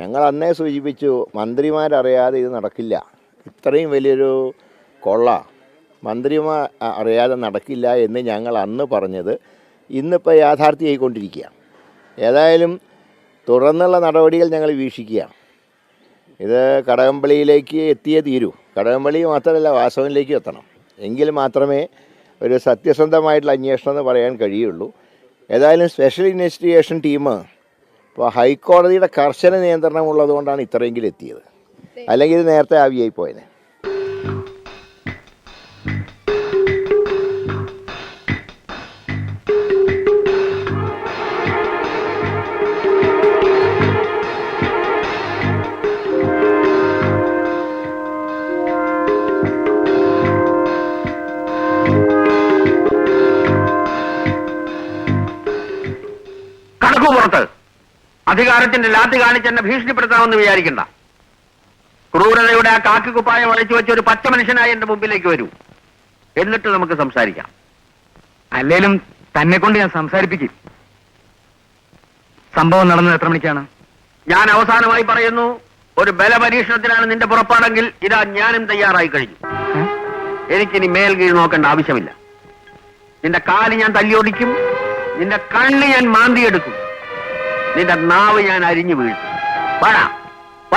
ഞങ്ങൾ അന്നേ സൂചിപ്പിച്ചു, മന്ത്രിമാരറിയാതെ ഇത് നടക്കില്ല. ഇത്രയും വലിയൊരു കൊള്ള മന്ത്രിമാർ അറിയാതെ നടക്കില്ല എന്ന് ഞങ്ങൾ അന്ന് പറഞ്ഞത് ഇന്നിപ്പോൾ യാഥാർത്ഥ്യമായിക്കൊണ്ടിരിക്കുകയാണ്. ഏതായാലും തുടർന്നുള്ള നടപടികൾ ഞങ്ങൾ വീക്ഷിക്കുകയാണ്. ഇത് കടകംപള്ളിയിലേക്ക് എത്തിയേ തീരൂ. കടകംപള്ളി മാത്രമല്ല, വാസവനിലേക്ക് എത്തണം. എങ്കിൽ മാത്രമേ ഒരു സത്യസന്ധമായിട്ടുള്ള അന്വേഷണം എന്ന് പറയാൻ കഴിയുള്ളൂ. ഏതായാലും സ്പെഷ്യൽ ഇൻവെസ്റ്റിഗേഷൻ ടീം ഇപ്പോൾ ഹൈക്കോടതിയുടെ കർശന നിയന്ത്രണം ഉള്ളതുകൊണ്ടാണ് ഇത്രയെങ്കിലും എത്തിയത്. അല്ലെങ്കിൽ ഇത് നേരത്തെ ആവിയായി പോയത്. പുറത്ത് അധികാരത്തിന്റെ ലാത്തി കാണിച്ചെന്നെ ഭീഷണിപ്പെടുത്താമെന്ന് വിചാരിക്കണ്ട. ക്രൂരതയുടെ ആ കാക്കിക്കുപ്പായം അഴിച്ചു വെച്ച ഒരു പച്ച മനുഷ്യനായി എന്റെ മുമ്പിലേക്ക് വരൂ. എന്നിട്ട് നമുക്ക് സംസാരിക്കാം. അല്ലേലും തന്നെ കൊണ്ട് ഞാൻ സംസാരിപ്പിക്കും. സംഭവം നടന്നത് എത്ര മണിക്കാണ്? ഞാൻ അവസാനമായി പറയുന്നു, ഒരു ബലപരീക്ഷണത്തിനാണ് നിന്റെ പുറപ്പാടെങ്കിൽ ഇതാ ഞാനും തയ്യാറായി കഴിഞ്ഞു. എനിക്കിനി മേൽ കീഴ് നോക്കേണ്ട ആവശ്യമില്ല. നിന്റെ കാല് ഞാൻ തല്ലിയൊടിക്കും, നിന്റെ കണ്ണ് ഞാൻ മാന്തിയെടുക്കും, നിന്റെ നാവ് ഞാൻ അരിഞ്ഞു വീഴ്ത്തും. പറയാം.